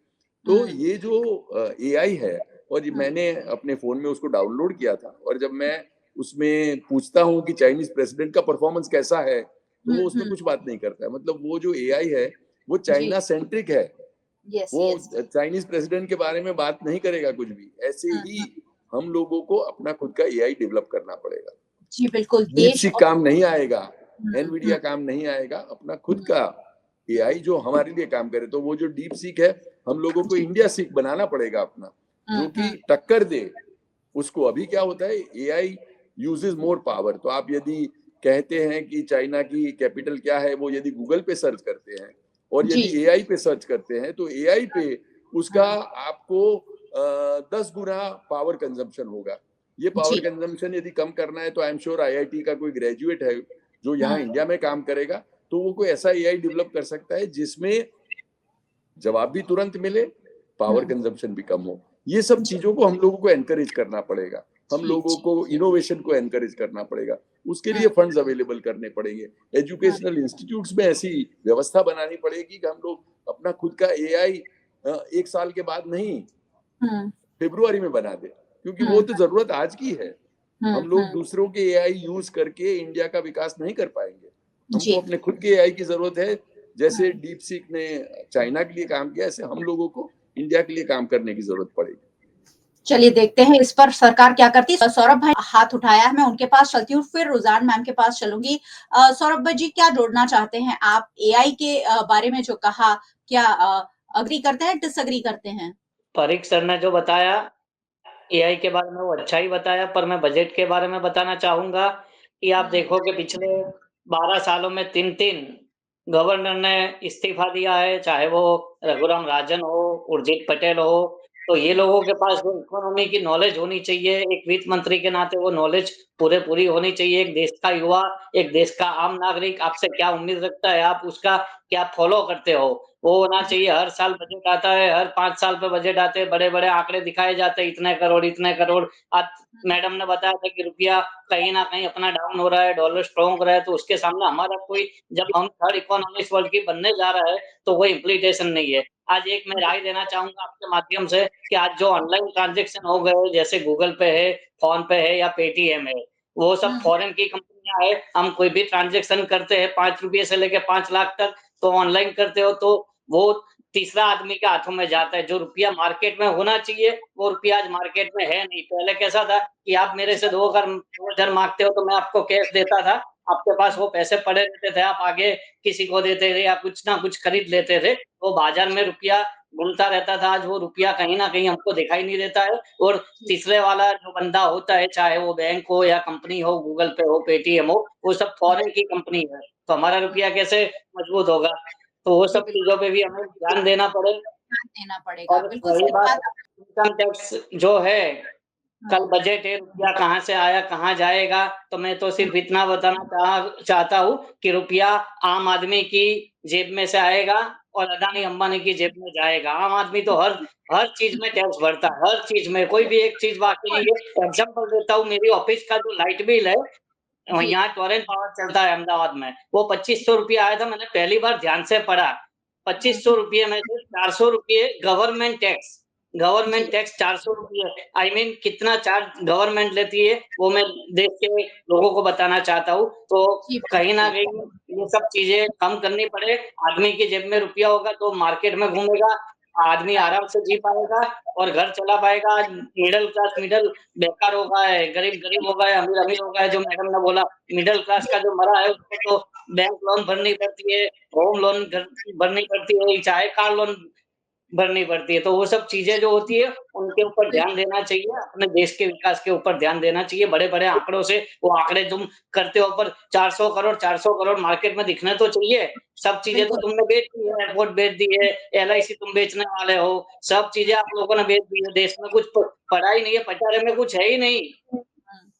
तो ये जो एआई है, और मैंने अपने फोन में उसको डाउनलोड किया था, और जब मैं उसमें पूछता हूँ कि चाइनीज प्रेसिडेंट का परफॉर्मेंस कैसा है, तो वो उसमें कुछ बात नहीं करता है। मतलब वो जो एआई है वो चाइना सेंट्रिक है, यस, वो यस। चाइनीज प्रेसिडेंट के बारे में बात नहीं करेगा कुछ भी। ऐसे ही हम लोगों को अपना खुद का एआई डेवलप करना पड़ेगा। जी, बिल्कुल। डीप देश सीक और काम नहीं आएगा, एनवीडिया हुँ, काम नहीं आएगा, अपना खुद का एआई जो हमारे लिए काम करे। तो वो जो डीप सीक है, हम लोगों को जी। इंडिया सीक बनाना पड़ेगा अपना, जो कि टक्कर दे उसको। अभी क्या होता है, एआई यूजेस मोर पावर। तो आप यदि कहते हैं कि चाइना की कैपिटल क्या है, वो यदि गूगल पे सर्च करते हैं और जी। यदि एआई पे सर्च करते हैं, तो एआई पे उसका आपको 10 गुना पावर कंजम्पशन होगा। ये पावर जी। कंजम्पशन यदि कम करना है, तो आई एम श्योर आईआईटी का कोई ग्रेजुएट है जो यहाँ इंडिया में काम करेगा, तो वो कोई ऐसा एआई डेवलप कर सकता है जिसमें जवाब भी तुरंत मिले, पावर कंजम्पशन भी कम हो। ये सब चीजों को हम लोगों को एनकरेज करना पड़ेगा, हम जी, लोगों जी। को इनोवेशन को एनकरेज करना पड़ेगा, उसके लिए फंड्स अवेलेबल करने पड़ेंगे। एजुकेशनल इंस्टीट्यूट्स में ऐसी व्यवस्था बनानी पड़ेगी कि हम लोग अपना खुद का एआई 1 साल के बाद नहीं, फरवरी में बना दे, क्योंकि वो तो जरूरत आज की है। हम लोग दूसरों के एआई यूज करके इंडिया का विकास नहीं कर पाएंगे। हमको जी। अपने खुद के एआई की जरूरत है। जैसे डीप सीक ने चाइना के लिए काम किया, ऐसे हम लोगों को इंडिया के लिए काम करने की जरूरत पड़ेगी। चलिए देखते हैं इस पर सरकार क्या करती है। सौरभ भाई हाथ उठाया है, मैं उनके पास चलती हूँ, फिर रुझान मैम के पास चलूंगी। सौरभ भाई जी, क्या जोड़ना चाहते हैं आप एआई के बारे में जो कहा, क्या अग्री करते हैं, डिसएग्री करते हैं? परीक सर ने जो बताया एआई के बारे में वो अच्छा ही बताया, पर मैं बजट के बारे में बताना चाहूँगा कि आप देखोगे पिछले 12 सालों में 3-3 गवर्नर ने इस्तीफा दिया है, चाहे वो रघुराम राजन हो, उर्जित पटेल हो। तो ये लोगों के पास जो इकोनॉमी की नॉलेज होनी चाहिए, एक वित्त मंत्री के नाते वो नॉलेज पूरी होनी चाहिए। एक देश का युवा, एक देश का आम नागरिक आपसे क्या उम्मीद रखता है, आप उसका क्या फॉलो करते हो, वो होना चाहिए। हर साल बजट आता है, हर 5 साल पे बजट आते हैं, बड़े-बड़े आंकड़े दिखाए जाते हैं, इतने करोड़, इतने करोड़। आज मैडम ने बताया था कि रुपया कहीं न कहीं अपना डाउन हो रहा है, डॉलर स्ट्रॉन्ग हो रहा है, तो उसके सामने हमारा कोई, जब हम थर्ड इकोनॉमिक वर्ल्ड की बनने जा रहा है, तो वो इम्प्लीकेशन नहीं है। आज एक मैं राय देना चाहूँगा आपके माध्यम से कि आज जो ऑनलाइन ट्रांज़ैक्शन हो गए, जैसे गूगल पे है, फ़ोन पे है या पेटीएम है, वो सब फॉरेन की कंपनियाँ हैं। हम कोई भी ट्रांज़ैक्शन करते हैं ₹5 से लेके 5 लाख तक, तो ऑनलाइन करते हो, तो वो तीसरा आदमी के हाथों में जाता है। जो रुपया मार्केट में होना चाहिए, वो रुपया आज मार्केट में है नहीं। पहले कैसा था कि आप मेरे से 2,000 माँगते हो, तो मैं आपको कैश देता था, आपके पास वो पैसे पड़े रहते थे, आप आगे किसी को देते थे या कुछ ना कुछ खरीद लेते थे, वो बाज़ार में रुपया घूमता रहता था। आज वो रुपया कहीं न कहीं हमको दिखाई नहीं देता है। और तीसरे वाला जो बंदा होता है, चाहे वो बैंक हो या कंपनी हो, गूगल पे हो, पेटीएम हो, वो सब फ़ॉरेन की कंपनी है। तो हमारा रुपया कैसे मजबूत होगा? तो वो जी, सब बिल्कुल। चीज़ों पे भी हमें ध्यान देना पड़े। ध्यान देना पड़ेगा। और बिल्कुल रही सही बात बात इनकम टैक्स जो है, कल हुँ, बजट है, रुपया कहाँ से आया, कहाँ जाएगा? तो मैं तो सिर्फ़ इतना बताना चाहता हूँ कि रुपया आम आदमी की जेब में से आएगा और अदानी अंबानी की जेब में जाएगा। आम आदमी तो हर चीज़ में टैक्स भरता है, हर चीज़ में, कोई भी एक चीज़ बाकी नहीं है। एग्ज़ाम्पल देता हूँ, मेरी ऑफ़िस का जो लाइट बिल है, जी। यहाँ टोरेंट पावर चलता है अहमदाबाद में, वो ₹2500 आया था, मैंने पहली बार ध्यान से पढ़ा। ₹2500 में से ₹400 जी। गवर्नमेंट टैक्स ₹400, आई मीन कितना चार्ज गवर्नमेंट लेती है, वो मैं देश के लोगों को बताना चाहता हूँ। तो जी, कहीं न बिल्कुल। कहीं ये सब चीज़ें कम करनी पड़े। आदमी की जेब में रुपया होगा तो मार्केट में घूमेगा, आदमी आराम से जी पाएगा और घर चला पाएगा। आज मिडल क्लास बेकार हो गया है, गरीब गरीब हो गया है, अमीर अमीर हो गया है, जो मैडम ने बोला। मिडल क्लास का जो मरा है, उसको तो बैंक लोन भरनी पड़ती है, होम लोन घर भरनी पड़ती है, चाहे कार लोन भरनी पड़ती है। तो वो सब चीज़ें जो होती है, उनके ऊपर ध्यान देना चाहिए, अपने देश के विकास के ऊपर ध्यान देना चाहिए। बड़े-बड़े आंकड़ों से वो आंकड़े तुम करते हो, पर 400 करोड़ मार्केट में दिखने तो चाहिए। सब चीज़ें तो बिल्कुल। तुमने बेच दी है, एयरपोर्ट बेच दी है, एलआईसी तुम बेचने वाले हो, सब चीज़ें आप लोगों ने बेच दी है। देश में कुछ प पड़ा ही नहीं है, पचारे में कुछ है ही नहीं। हुँ,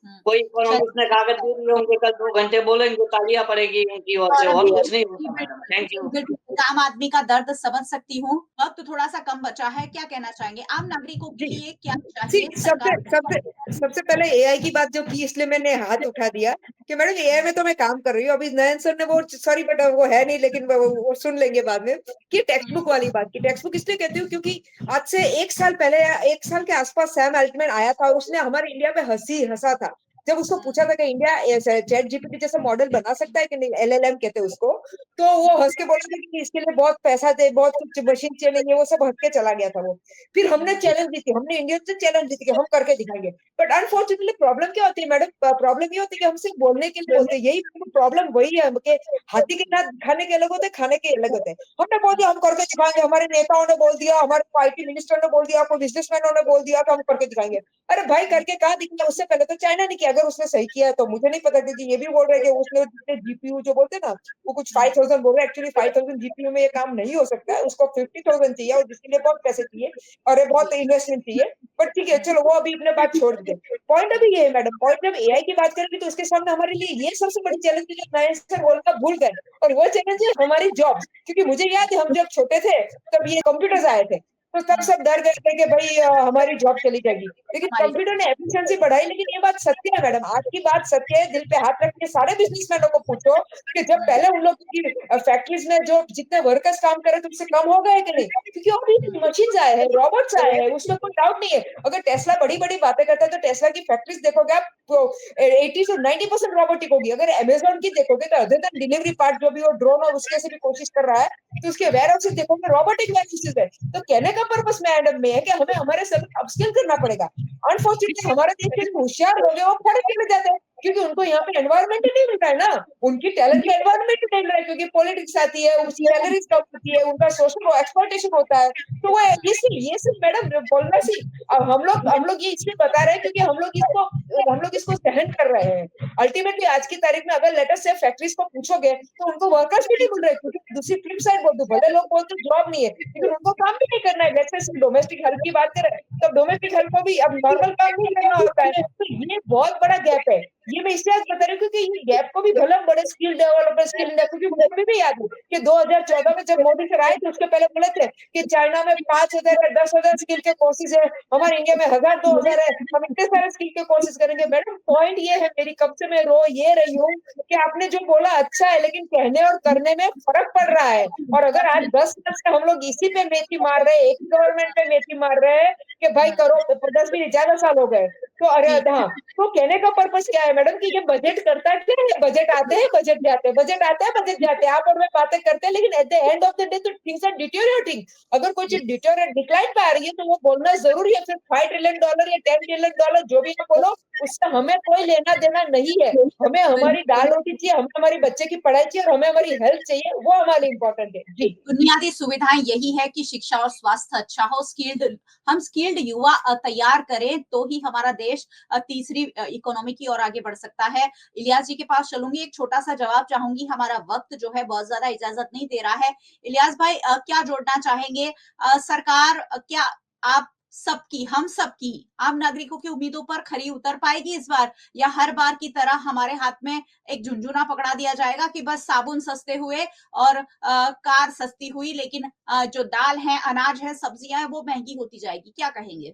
हुँ। कोई चल इकोनॉमिस्ट ने कागज़ दे दिए होंगे, कल 2 घंटे बोलेंगे, तालियाँ पड़ेगी उनकी ओर से, और कुछ नहीं होता मैडम। Thank you. बिल्कुल, बिल्कुल, आम आदमी का दर्द समझ सकती हूँ। वक़्त थोड़ा-सा कम बचा है, क्या कहना चाहेंगे? आम नागरिकों के जी। लिए क्या जी, चाहिए? सबसे सरकार सबसे सबसे पहले एआई की बात जो की इसलिए मैंने हाथ उठा दिया कि मैडम एआई में तो मैं काम कर रही हूँ। अभी नयन सर ने वो सॉरी बट वो है नहीं लेकिन वो सुन लेंगे बाद में कि टेक्स्ट बुक वाली बात की। टेक्स्ट बुक इसलिए कहती हूँ क्योंकि आज से 1 साल पहले या 1 साल के आसपास सैम अल्टमैन आया था और उसने हमारे इंडिया पे हँसा था। जब उसको पूछा था कि इंडिया चैट जीपीटी जैसा मॉडल बना सकता है कि नहीं, एलएलएम कहते हैं उसको, तो वो हँस के बोला था कि इसके लिए बहुत पैसा दे, बहुत कुछ मशीन चाहिए, नहीं है, वो सब हँस के चला गया था वो। फिर हमने चैलेंज दी थी, हमने इंडियन से चैलेंज दी थी कि हम करके दिखाएंगे। बट अनफॉर्चुनेटली प्रॉब्लम क्या होती है मैडम, प्रॉब्लम ये होती है कि हम सिर्फ बोलने के लिए बोलते हैं। यही प्रॉब्लम वही है कि हाथी के दांत खाने के अलग होते हैं, खाने के अलग होते हैं। हमने बोल दिया हम करके दिखाएंगे, हमारे नेताओं ने बोल दिया, हमारे आईटी मिनिस्टर ने बोल दिया, कोई बिजनेसमैनों ने बोल दिया कि हम करके दिखाएंगे। अरे भाई करके कहाँ दिखाया? उससे पहले तो चाइना ने किया। अगर उसने सही किया है तो मुझे नहीं पता, क्योंकि ये भी बोल रहे हैं कि उसने जितने जीपीयू जो बोलते हैं ना, वो कुछ 5000 बोल रहे हैं। एक्चुअली 5000 जीपीयू में ये काम नहीं हो सकता है, उसको 50,000 चाहिए और जिसके लिए बहुत पैसे चाहिए और ये बहुत इन्वेस्टमेंट चाहिए। बट ठीक है, चलो वो अभी अपने बात छोड़ दीजिए। पॉइंट अभी ये है मैडम, पॉइंट जब एआई की बात करेंगे तो उसके सामने हमारे लिए ये सबसे बड़ी चैलेंज है जो नए से बोलना भूल गए, और वो चैलेंज है हमारी जॉब्स। क्योंकि मुझे याद है हम जब छोटे थे तब ये कंप्यूटर्स आए थे, तो तब सब डर गए थे कि भाई हमारी जॉब चली जाएगी। लेकिन हमारी कंप्यूटर ने एफिशिएंसी बढ़ाई। लेकिन ये बात सत्य है मैडम, आज की बात सत्य है। दिल पे हाथ रख के सारे बिजनेसमैनों को पूछो कि जब पहले उन लोग की फैक्ट्रीज में जो जितने वर्कर्स काम कर रहे थे उससे कम हो गए कि नहीं? क्योंकि अभी मशीन आए हैं, रोबोट्स आए हैं, उसमें कोई डाउट नहीं है। अगर टेस्ला बड़ी बड़ी बातें करता है तो टेस्ला की फैक्ट्रीज देखोगे आप, तो 80 से 90% रोबोटिक होगी। अगर अमेजोन की देखोगे तो अदर देन डिलीवरी पार्ट जो भी वो ड्रोन और उसके से भी कोशिश कर रहा है, तो उसके वेयर हाउसेस देखोगे रोबोटिक वेयर हाउसेस है। तो कहने का पर्पस मैडम में है कि हमें हमारे सब अपस्किल करना पड़ेगा। अनफॉर्चुनेटली हमारे देश के जो होशियार लोग हैं वो फर्क चले जाते हैं, क्योंकि उनको यहाँ पे एनवायरमेंट नहीं मिल रहा है ना, उनकी टैलेंट का एनवायरमेंट नहीं मिल रहा है, क्योंकि पॉलिटिक्स आती है, उसकी सैलरीज कम होती है, उनका सोशल एक्सप्लॉयटेशन होता है। तो वो ये सिर्फ मैडम बोलना सी। अब हम लोग ये इसलिए बता रहे हैं क्योंकि हम लोग इसको सहन कर रहे हैं। अल्टीमेटली आज की तारीख में अगर लेटर से फैक्ट्रीज को पूछोगे तो उनको वर्कर्स भी नहीं मिल रहे, क्योंकि दूसरी फ्लिप साइड बोल दो, भले लोग बोलते जॉब नहीं है लेकिन उनको काम भी नहीं करना है। जैसे डोमेस्टिक हेल्प की बात करें तो डोमेस्टिक हेल्प को भी अब नॉर्मल काम नहीं करना होता है। तो ये बहुत बड़ा गैप है। ये मैं इसलिए आज बता रही हूँ क्योंकि ये गैप को भी भले हम बड़े स्किल डेवलपमेंट स्किल इंडिया, क्योंकि मुझे अभी भी याद है कि 2014 में जब मोदी सर आए थे उसके पहले बोले थे कि चाइना में 5,000 है, 10,000 स्किल के कोर्सेज है, हमारे इंडिया में 1,000-2,000 है, हम इतने सारे स्किल के कोर्सेज करेंगे। मैडम पॉइंट ये है मेरी, कब से मैं रो ये रही हूँ कि आपने जो बोला अच्छा है लेकिन कहने और करने में फर्क पड़ रहा है। और अगर आज 10 साल से हम लोग इसी पे मेथी मार रहे हैं, एक गवर्नमेंट पे मेथी मार रहे हैं कि भाई करो, 10 भी ज्यादा साल हो गए, तो अरे हाँ, तो कहने का पर्पस क्या है मैडम कि ये बजट करता है क्या है? बजट आते हैं बजट जाते हैं, बजट आता है बजट जाते हैं, आप और मैं बातें करते हैं लेकिन at the end of the day तो थिंग्स आर डिटोरिएटिंग। अगर कोई चीज डिटोरिएट डिक्लाइन पे आ रही है तो वो बोलना जरूरी है। फिर $5 ट्रिलियन या $10 ट्रिलियन जो भी आप बोलो, उससे हमें कोई लेना देना नहीं है। हमें हमारी दाल रोटी चाहिए, हमें हमारी बच्चे की पढ़ाई चाहिए और हमें हमारी हेल्थ चाहिए, वो हमारे इंपॉर्टेंट है जी। बुनियादी सुविधाएं यही है कि शिक्षा और स्वास्थ्य अच्छा हो, स्किल्ड युवा तैयार करें तो ही हमारा देश तीसरी इकोनॉमी की ओर आगे बढ़ सकता है। इलियास जी के पास चलूंगी, एक छोटा सा जवाब चाहूंगी, हमारा वक्त जो है बहुत ज्यादा इजाजत नहीं दे रहा है। इलियास भाई क्या जोड़ना चाहेंगे? सरकार क्या आप सबकी, हम सबकी, आम नागरिकों की उम्मीदों पर खरी उतर पाएगी इस बार, या हर बार की तरह हमारे हाथ में एक झुंझुना पकड़ा दिया जाएगा कि बस साबुन सस्ते हुए और कार सस्ती हुई, लेकिन जो दाल है, अनाज है, सब्जियां हैं, वो महंगी होती जाएगी? क्या कहेंगे?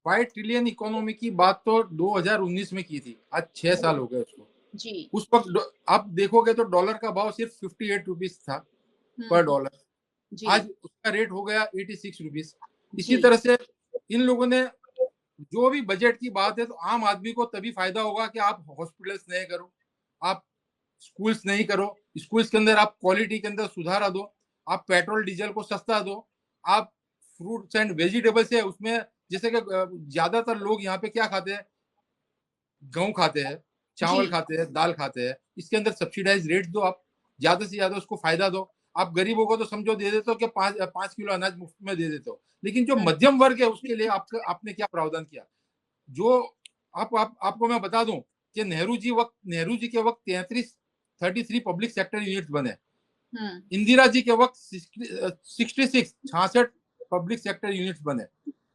5 ट्रिलियन इकोनॉमी की बात तो 2019 में की थी, आज 6 साल हो गए उसको। जी। उस वक्त आप देखोगे तो डॉलर का भाव सिर्फ 58 रुपीज था पर डॉलर, आज जी। उसका रेट हो गया 86 रुपीज। इसी जी। तरह से इन लोगों ने जो भी बजट की बात है, तो आम आदमी को तभी फायदा होगा कि आप हॉस्पिटल्स नहीं करो, आप स्कूल्स नहीं करो, स्कूल्स के अंदर आप क्वालिटी के अंदर सुधारा दो, आप पेट्रोल डीजल को सस्ता दो, आप फ्रूट्स एंड वेजिटेबल्स है उसमें, जैसे कि ज्यादातर लोग यहाँ पे क्या खाते हैं, गेहूं खाते हैं, चावल जी। खाते हैं, दाल खाते हैं, इसके अंदर सब्सिडाइज रेट दो, आप ज्यादा से ज्यादा उसको फायदा दो। आप गरीबों को तो समझो दे देते हो कि 5 किलो अनाज मुफ्त में दे देते हो, लेकिन जो हम्म। मध्यम वर्ग है उसके लिए आपने क्या प्रावधान किया? जो आपको मैं बता दूं कि नेहरू जी के वक्त 33 पब्लिक सेक्टर यूनिट्स बने। इंदिरा जी के वक्त 66 पब्लिक सेक्टर यूनिट्स बने।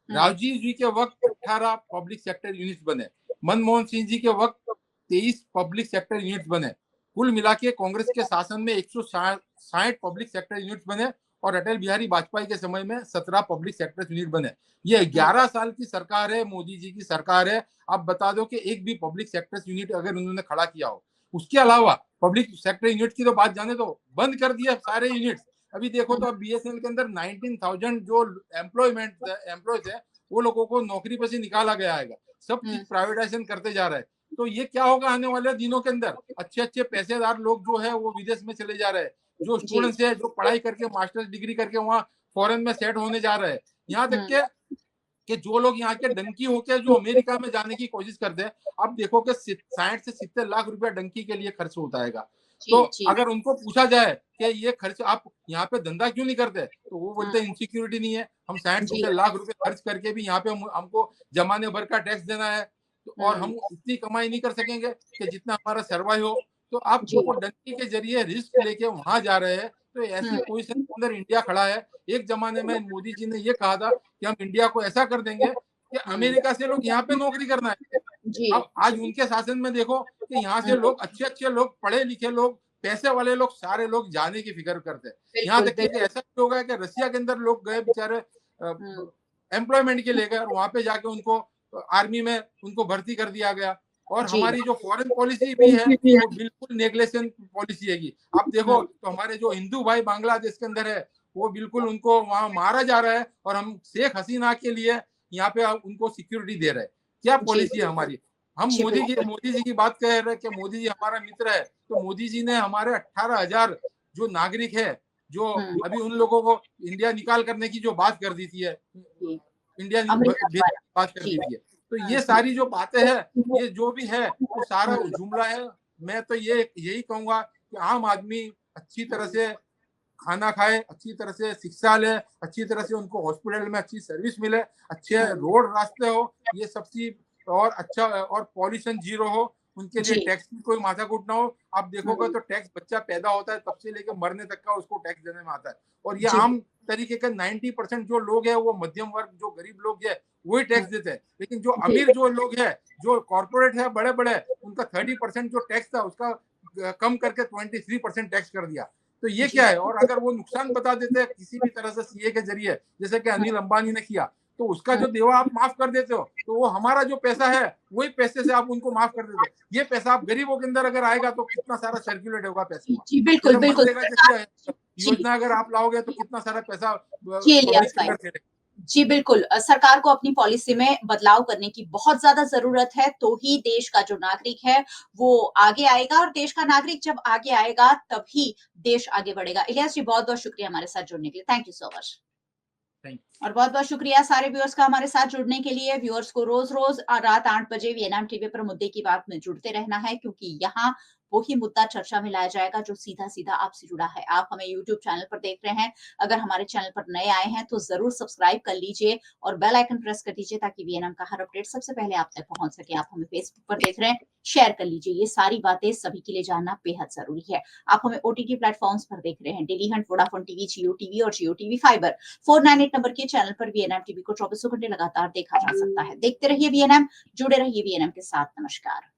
राजीव जी के वक्त 18 पब्लिक सेक्टर यूनिट्स बने। मनमोहन सिंह जी के वक्त 23 पब्लिक सेक्टर यूनिट्स बने। कुल मिला के कांग्रेस के शासन में 160 पब्लिक सेक्टर यूनिट्स बने और अटल बिहारी वाजपेयी के समय में 17 पब्लिक सेक्टर यूनिट बने। ये 11 साल की सरकार है, मोदी जी की सरकार है। आप बता दो कि एक भी पब्लिक सेक्टर यूनिट अगर उन्होंने खड़ा किया हो। उसके अलावा पब्लिक सेक्टर यूनिट की तो बात जाने दो, बंद कर दिया सारे यूनिट्स। अभी देखो तो अब बीएसएनएल के अंदर 19,000 जो एम्प्लॉयज है वो लोगों को नौकरी पर से निकाला गया है। सब चीज प्राइवेटाइजेशन करते जा रहे हैं। तो ये क्या होगा आने वाले दिनों के अंदर? अच्छे अच्छे पैसेदार लोग जो है वो विदेश में चले जा रहे हैं। जो स्टूडेंट्स है जो पढ़ाई करके मास्टर्स डिग्री करके वहां फॉरेन में सेट होने जा रहे हैं। यहाँ तक कि जो लोग यहाँ के डंकी होके जो अमेरिका में जाने की कोशिश करते हैं, अब देखो कि 60 से 70 लाख रुपया डंकी के लिए खर्च होता है। तो अगर उनको पूछा जाए कि ये खर्च आप यहाँ पे धंधा क्यों नहीं करते, तो वो बोलते हैं इनसिक्योरिटी नहीं है। हम 60-70 लाख रुपए खर्च करके भी यहाँ पे हमको जमाने भर का टैक्स देना है, और हम इतनी कमाई नहीं कर सकेंगे कि जितना हमारा सर्वाइव हो। तो आप वो डंकी के जरिए रिस्क लेके वहां जा रहे हैं। तो ऐसी पोजीशन के अंदर इंडिया खड़ा है। एक जमाने में मोदी जी ने ये कहा था कि हम इंडिया को ऐसा कर देंगे कि अमेरिका से लोग यहाँ पे नौकरी करना है। अब आज उनके शासन में देखो कि यहाँ से लोग अच्छे लोग, पढ़े लिखे लोग, पैसे वाले लोग, सारे लोग जाने की फिक्र करते हैं। यहाँ तक कि ऐसा भी हो गया कि रसिया के अंदर लोग गए बेचारे एम्प्लॉयमेंट के लिए गए, और वहां पे जाके उनको आर्मी में उनको भर्ती कर दिया गया। और हमारी जो फॉरेन पॉलिसी भी है वो बिल्कुल नेग्लेशन पॉलिसी है। आप देखो तो हमारे जो हिंदू भाई बांग्लादेश के अंदर है वो बिल्कुल उनको वहां मारा जा रहा है, और हम शेख हसीना के लिए यहाँ पे उनको सिक्योरिटी दे रहे हैं। क्या पॉलिसी है हमारी? हम मोदी जी की बात कह रहे हैं कि मोदी जी हमारा मित्र है। तो मोदी जी ने हमारे 18,000 जो नागरिक है, जो अभी उन लोगों को इंडिया निकाल करने की जो बात कर दी थी इंडिया बात कर दी थी। तो ये सारी जो बातें हैं, ये जो भी है वो सारा जुमला है। मैं तो यही कहूंगा कि आम आदमी अच्छी तरह से खाना खाए, अच्छी तरह से शिक्षा ले, अच्छी तरह से उनको हॉस्पिटल में अच्छी सर्विस मिले, अच्छे रोड रास्ते हो, ये सब चीज, और अच्छा, और पॉल्यूशन जीरो हो, उनके लिए टैक्स की कोई माथाकूट ना हो। आप देखोगे तो टैक्स बच्चा पैदा होता है तब से लेकर मरने तक का उसको टैक्स देने में आता है। और ये आम तरीके का 90% जो लोग है वो मध्यम वर्ग, जो गरीब लोग है वही टैक्स देते हैं। लेकिन जो अमीर जो लोग है, जो कॉर्पोरेट है बड़े बड़े, उनका 30% जो टैक्स था उसका कम करके 23% टैक्स कर दिया। तो ये क्या है? और अगर वो नुकसान बता देते हैं किसी भी तरह से सीए के जरिए, जैसे कि अनिल अंबानी ने किया, तो उसका जो देवा आप माफ कर देते हो, तो वो हमारा जो पैसा है वही पैसे से आप उनको माफ कर देते हो। ये पैसा आप गरीबों के अंदर अगर आएगा तो कितना सारा सर्कुलेट होगा पैसा। जी बिल्कुल बिल्कुल। योजना अगर आप लाओगे तो कितना सारा पैसा जी बिल्कुल, सरकार को अपनी पॉलिसी में बदलाव करने की बहुत ज्यादा जरूरत है, तो ही देश का जो नागरिक है वो आगे आएगा, और देश का नागरिक जब आगे आएगा तभी देश आगे बढ़ेगा। इलियास जी बहुत बहुत शुक्रिया हमारे साथ जुड़ने के लिए। Thank you so much. और बहुत बहुत शुक्रिया सारे व्यूअर्स का हमारे साथ जुड़ने के लिए। व्यूअर्स को रोज रोज रात 8 बजे वीएनएम टीवी पर मुद्दे की बात में जुड़ते रहना है, क्योंकि यहाँ वही मुद्दा चर्चा में लाया जाएगा जो सीधा सीधा आपसे जुड़ा है। आप हमें यूट्यूब चैनल पर देख रहे हैं, अगर हमारे चैनल पर नए आए हैं तो जरूर सब्सक्राइब कर लीजिए और बेल आइकन प्रेस कर दीजिए, ताकि वीएनएम का हर अपडेट सबसे पहले आप तक पहुंच सके। आप हमें फेसबुक पर देख रहे हैं, शेयर कर लीजिए। ये सारी बातें सभी के लिए जानना बेहद जरूरी है। आप हमें ओटीटी प्लेटफॉर्म्स पर देख रहे हैं, डेली हंट, वोडाफोन टीवी, जियो टीवी और जियो टीवी फाइबर। 498 नंबर के चैनल पर वीएनएम टीवी को 24 घंटे लगातार देखा जा सकता है। देखते रहिए वीएनएम, जुड़े रहिए वीएनएम के साथ। नमस्कार।